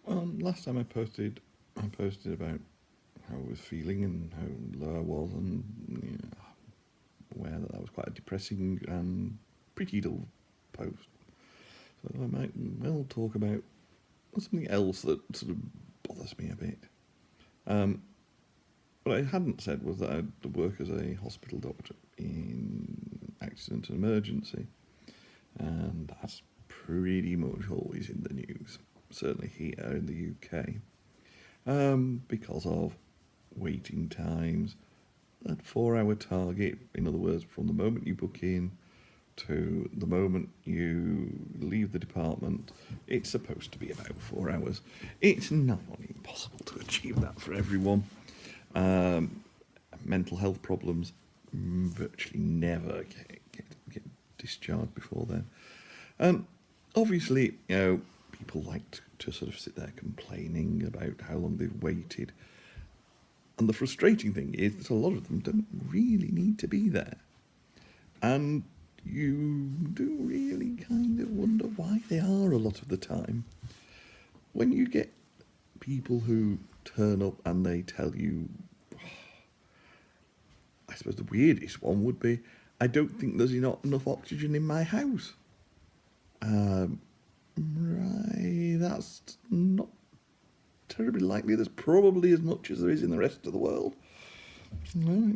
Last time I posted about how I was feeling and how low I was, and aware that was quite a depressing and pretty dull post. So I might well talk about something else that sort of bothers me a bit. Um, what I hadn't said was that I work as a hospital doctor in accident and emergency, and that's pretty much always in the news, certainly here in the UK, because of waiting times, that 4 hour target. In other words, from the moment you book in to the moment you leave the department, it's supposed to be about 4 hours. It's not impossible to achieve that for everyone. Um, Mental health problems virtually never get discharged before then. Obviously, people like to sort of sit there complaining about how long they've waited. And the frustrating thing is that a lot of them don't really need to be there. And you do really kind of wonder why they are a lot of the time. When you get people who turn up and they tell you, I suppose the weirdest one would be, I don't think there's not enough oxygen in my house. Right, that's not terribly likely. There's probably as much as there is in the rest of the world. No,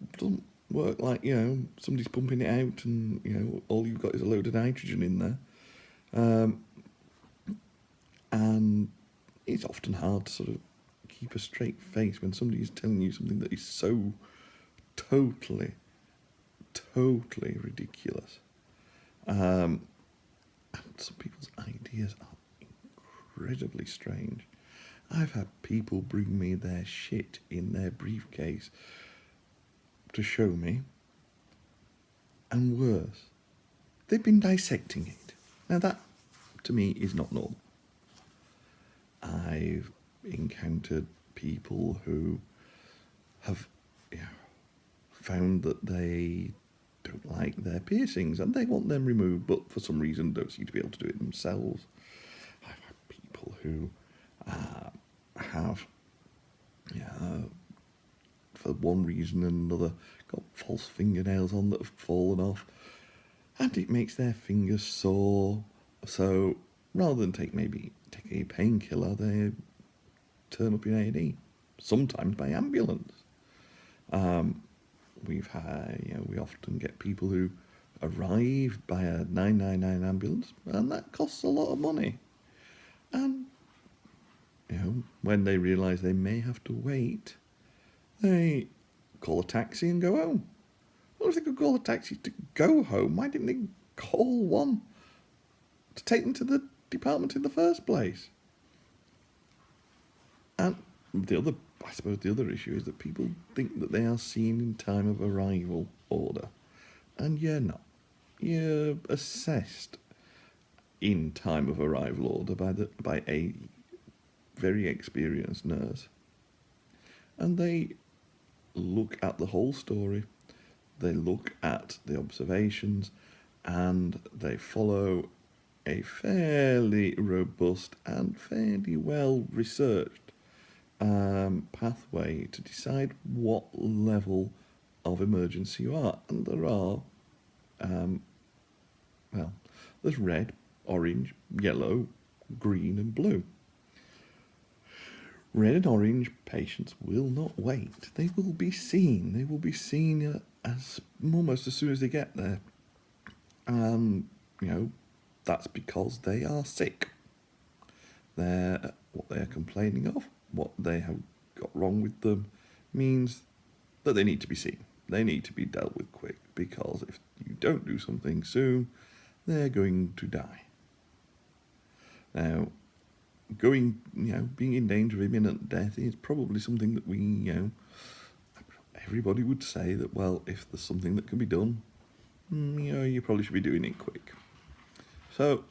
it doesn't work like, somebody's pumping it out and, all you've got is a load of nitrogen in there. And it's often hard to sort of keep a straight face when somebody is telling you something that is so totally ridiculous. And some people's ideas are incredibly strange. I've had people bring me their shit in their briefcase to show me, and worse, they've been dissecting it. Now that, to me, is not normal. I've encountered people who have found that they don't like their piercings and they want them removed, but for some reason don't seem to be able to do it themselves. I've had people who have, for one reason or another, got false fingernails on that have fallen off, and it makes their fingers sore. So rather than take a painkiller, they turn up in A&E, sometimes by ambulance. We often get people who arrive by a 999 ambulance, and that costs a lot of money. And when they realise they may have to wait, they call a taxi and go home. Well, if they could call a taxi to go home, why didn't they call one to take them to the department in the first place? And the other issue is that people think that they are seen in time of arrival order, and you're not. You're assessed in time of arrival order by a very experienced nurse, and they look at the whole story. They look at the observations, and they follow a fairly robust and fairly well researched pathway to decide what level of emergency you are. And there are, there's red, orange, yellow, green and blue. Red and orange patients will not wait. They will be seen. They will be seen as almost as soon as they get there. That's because they are sick. What they are complaining of, what they have got wrong with them, means that they need to be seen. They need to be dealt with quick, because if you don't do something soon, they're going to die. Now, being in danger of imminent death is probably something that everybody would say that, well, if there's something that can be done, you probably should be doing it quick. So,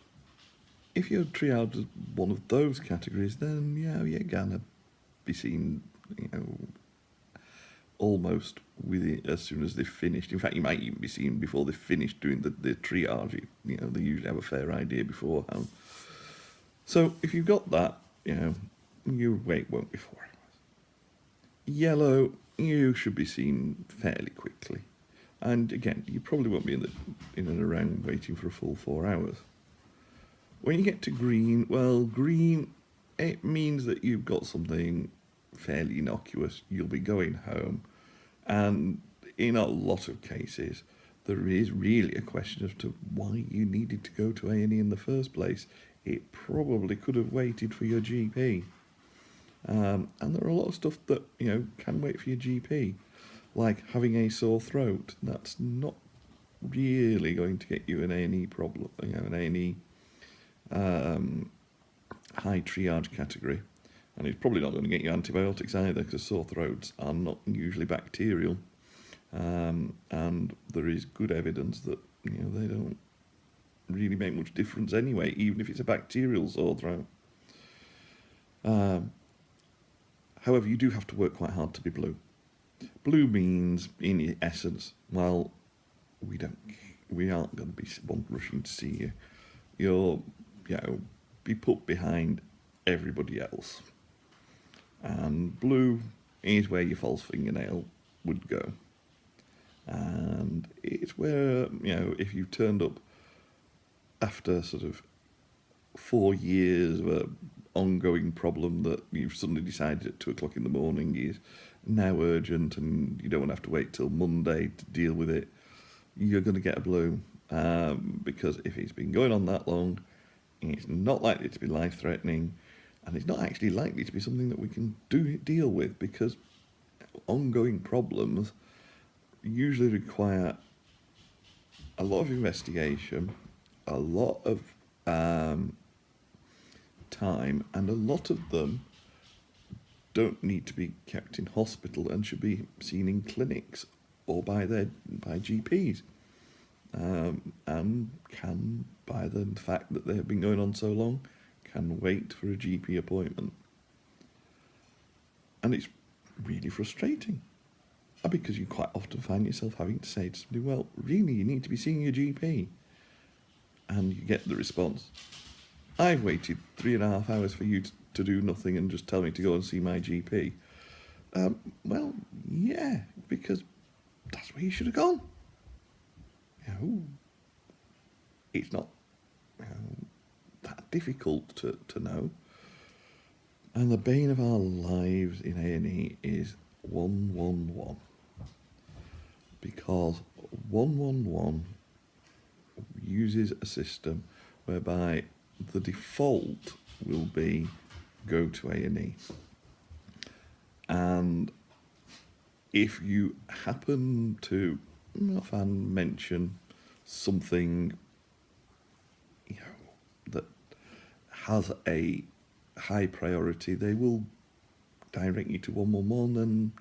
if you're triaged as one of those categories, then you're gonna be seen, almost with it as soon as they've finished. In fact, you might even be seen before they've finished doing the triage. They usually have a fair idea beforehand. So if you've got that, your wait won't be 4 hours. Yellow, you should be seen fairly quickly. And again, you probably won't be in and around waiting for a full 4 hours. When you get to green, well, green, it means that you've got something fairly innocuous. You'll be going home. And in a lot of cases, there is really a question as to why you needed to go to A&E in the first place. It probably could have waited for your GP. And there are a lot of stuff that, can wait for your GP. Like having a sore throat. That's not really going to get you an A&E problem, an A&E high triage category. And it's probably not going to get you antibiotics either, because sore throats are not usually bacterial. And there is good evidence that, they don't really make much difference anyway, even if it's a bacterial sore throat. However, you do have to work quite hard to be blue. Blue means, in essence, well, we aren't going to be rushing to see you. You'll, be put behind everybody else. And blue is where your false fingernail would go. And it's where, if you turned up after sort of 4 years of an ongoing problem that you've suddenly decided at 2 o'clock in the morning is now urgent and you don't want to have to wait till Monday to deal with it, you're going to get a blue. Because if it's been going on that long, it's not likely to be life-threatening, and it's not actually likely to be something that we can deal with, because ongoing problems usually require a lot of investigation, a lot of time, and a lot of them don't need to be kept in hospital and should be seen in clinics or by GPs, and can, by the fact that they have been going on so long, can wait for a GP appointment. And it's really frustrating, because you quite often find yourself having to say to somebody, well, really, you need to be seeing your GP. And you get the response, I've waited 3.5 hours for you to do nothing and just tell me to go and see my GP. Well, yeah, because that's where you should have gone. It's not that difficult to know. And the bane of our lives in A&E is 111. Because 111 uses a system whereby the default will be go to A&E. And if you happen to often mention something that has a high priority, they will direct you to 111,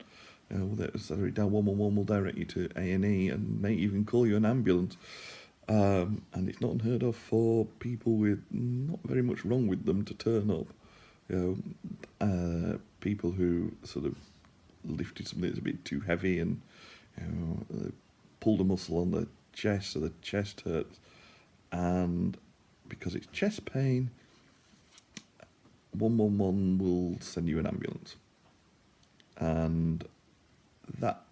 and 111 will direct you to A&E and may even call you an ambulance. And it's not unheard of for people with not very much wrong with them to turn up. People who sort of lifted something that's a bit too heavy and pulled a muscle on the chest, so the chest hurts, and because it's chest pain, 111 will send you an ambulance. And that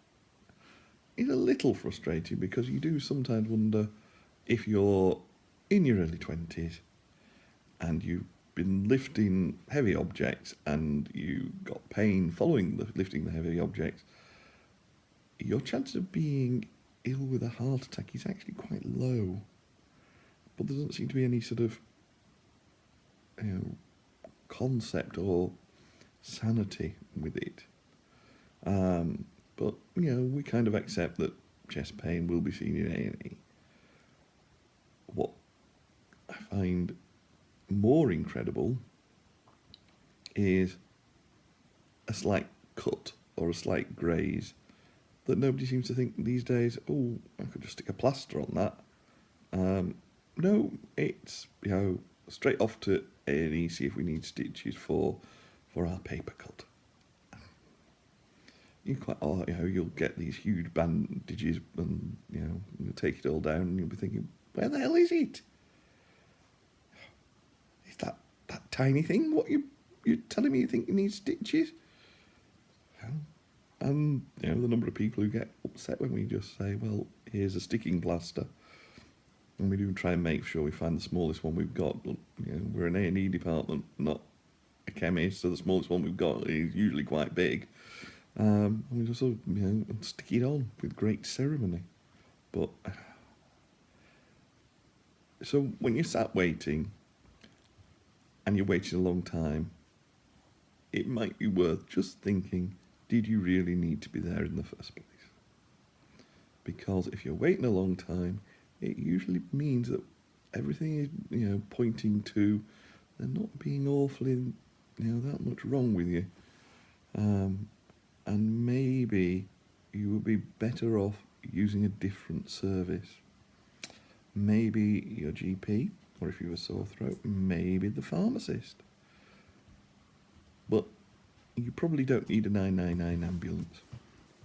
is a little frustrating, because you do sometimes wonder, if you're in your early 20s and you've been lifting heavy objects and you got pain following lifting the heavy objects, your chance of being ill with a heart attack is actually quite low. But there doesn't seem to be any sort of concept or sanity with it. But we kind of accept that chest pain will be seen in A&E. What I find more incredible is a slight cut or a slight graze that nobody seems to think these days, oh, I could just stick a plaster on that. No, it's straight off to A&E, see if we need stitches for our paper cut. You'll get these huge bandages, and you'll take it all down, and you'll be thinking, where the hell is it? Is that tiny thing? What you you're telling me you think you need stitches? And the number of people who get upset when we just say, well, here's a sticking plaster, and we do try and make sure we find the smallest one we've got. But we're an A&E department, not a chemist, so the smallest one we've got is usually quite big. And we just sort of stick it on with great ceremony. But so when you're sat waiting, and you're waiting a long time, it might be worth just thinking, did you really need to be there in the first place? Because if you're waiting a long time, it usually means that everything is, pointing to there not being awfully, that much wrong with you. And maybe you would be better off using a different service. Maybe your GP, or if you have a sore throat, maybe the pharmacist. But you probably don't need a 999 ambulance.